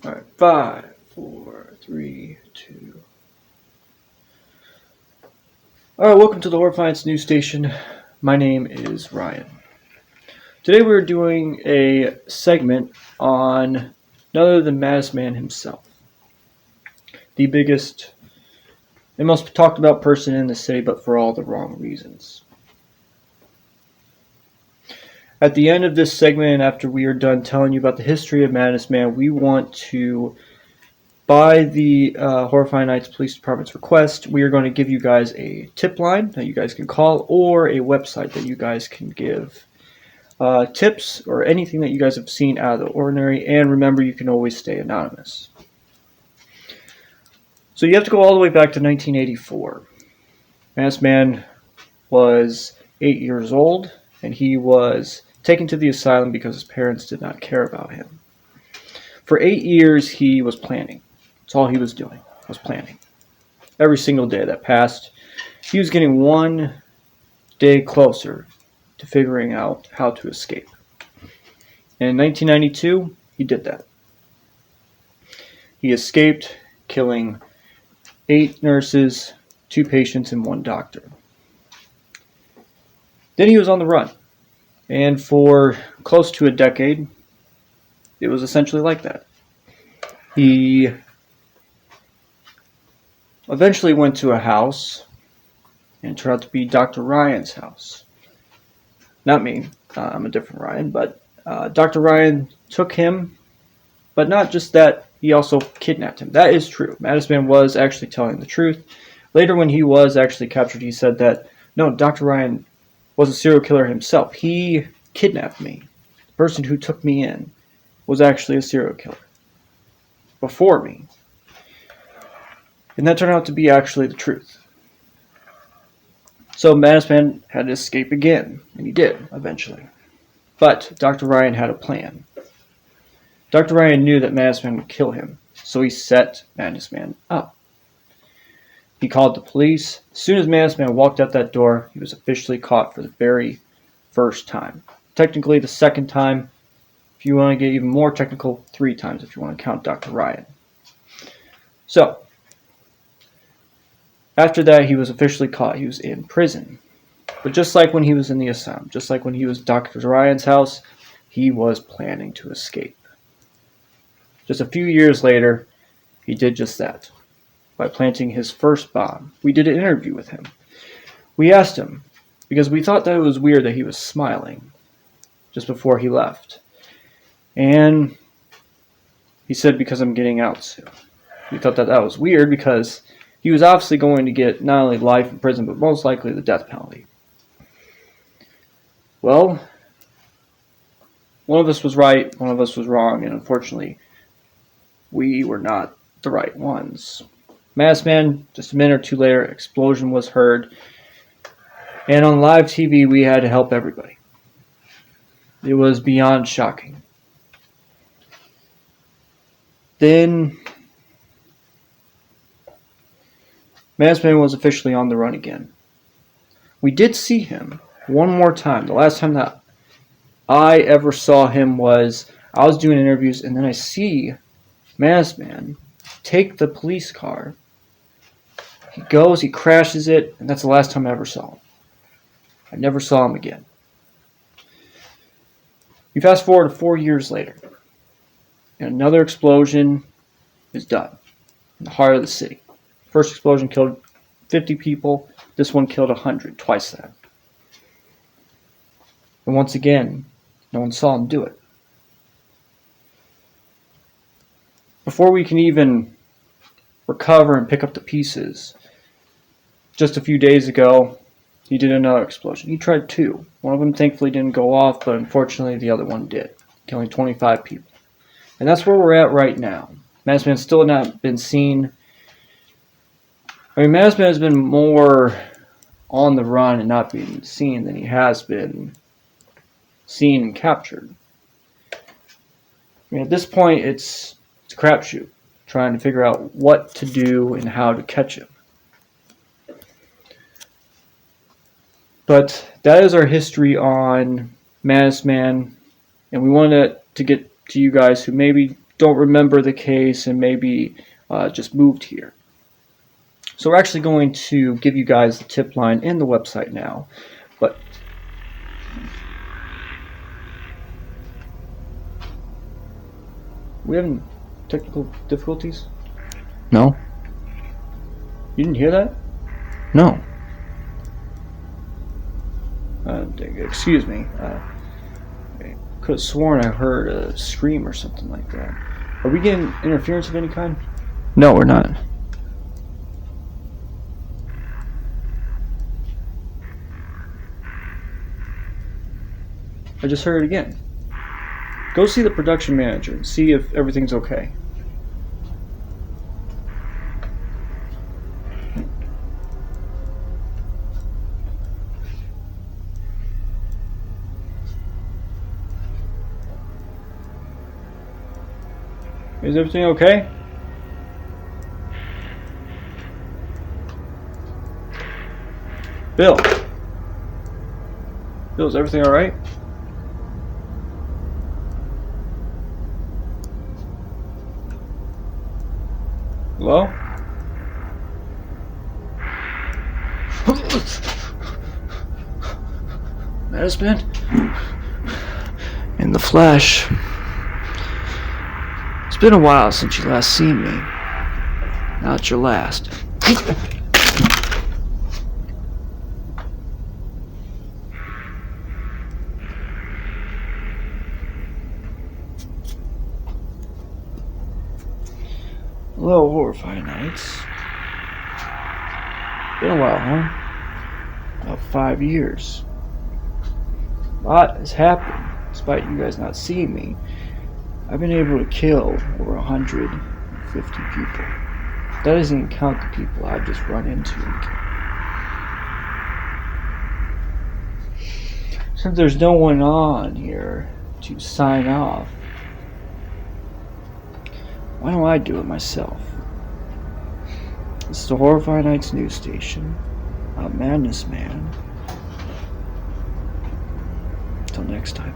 Alright, 5, 4, 3, 2. Alright, welcome to the Horrifying News Station. My name is Ryan. Today we're doing a segment on none other than Madman himself. The biggest and most talked about person in the city, but for all the wrong reasons. At the end of this segment, after we are done telling you about the history of Madman, we want to, by the Horrifying Nights Police Department's request, we are going to give you guys a tip line that you guys can call, or a website that you guys can give tips or anything that you guys have seen out of the ordinary. And remember, you can always stay anonymous. So you have to go all the way back to 1984. Madman was 8 years old, and he was taken to the asylum because his parents did not care about him. For 8 years, he was planning. That's all he was doing, was planning. Every single day that passed, he was getting one day closer to figuring out how to escape. And in 1992, he did that. He escaped, killing 8 nurses, 2 patients, and 1 doctor. Then he was on the run. And for close to a decade, it was essentially like that. He eventually went to a house, and it turned out to be Dr. Ryan's house. Not me. I'm a different Ryan, but Dr. Ryan took him, but not just that, he also kidnapped him. That is true. Madman was actually telling the truth. Later, when he was actually captured, he said that, no, Dr. Ryan was a serial killer himself. He kidnapped me. The person who took me in was actually a serial killer before me. And that turned out to be actually the truth. So Madman had to escape again, and he did, eventually. But Dr. Ryan had a plan. Dr. Ryan knew that Madman would kill him, so he set Madman up. He called the police. As soon as Madman walked out that door, he was officially caught for the very first time. Technically, the second time. If you want to get even more technical, 3 times if you want to count Dr. Ryan. So, after that, he was officially caught. He was in prison. But just like when he was in the asylum, just like when he was at Dr. Ryan's house, he was planning to escape. Just a few years later, he did just that. By planting his first bomb. We did an interview with him. We asked him, because we thought that it was weird that he was smiling just before he left. And he said, because I'm getting out soon. We thought that was weird because he was obviously going to get not only life in prison, but most likely the death penalty. Well, one of us was right, one of us was wrong, and unfortunately, we were not the right ones. Madman, just a minute or two later, explosion was heard. And on live TV, we had to help everybody. It was beyond shocking. Then, Madman was officially on the run again. We did see him one more time. The last time that I ever saw him was, I was doing interviews, and then I see Madman take the police car. He goes, he crashes it, and that's the last time I ever saw him. I never saw him again. You fast forward to 4 years later, and another explosion is done in the heart of the city. First explosion killed 50 people. This one killed 100, twice that. And once again, no one saw him do it. Before we can even recover and pick up the pieces, just a few days ago, he did another explosion. He tried 2. One of them thankfully didn't go off, but unfortunately the other one did, killing 25 people. And that's where we're at right now. Madman's still not been seen. I mean, Madman has been more on the run and not being seen than he has been seen and captured. I mean, at this point, it's a crapshoot, trying to figure out what to do and how to catch him. But that is our history on Madness Man, and we wanted to get to you guys who maybe don't remember the case and maybe just moved here. So we're actually going to give you guys the tip line and the website now. But we having technical difficulties? No. You didn't hear that? No. Excuse me. I could have sworn I heard a scream or something like that. Are we getting interference of any kind? No, we're not. I just heard it again. Go see the production manager and see if everything's okay. Is everything okay? Bill? Bill, is everything alright? Hello? Madison? In the flesh. It's been a while since you last seen me. Now it's your last. Hello, Horrifying Nights. Been a while, huh? About 5 years. A lot has happened, despite you guys not seeing me. I've been able to kill over 150 people. That doesn't even count the people I've just run into and killed. Since there's no one on here to sign off, why don't I do it myself? This is the Horrifying Nights news station. I'm Madness Man. Until next time.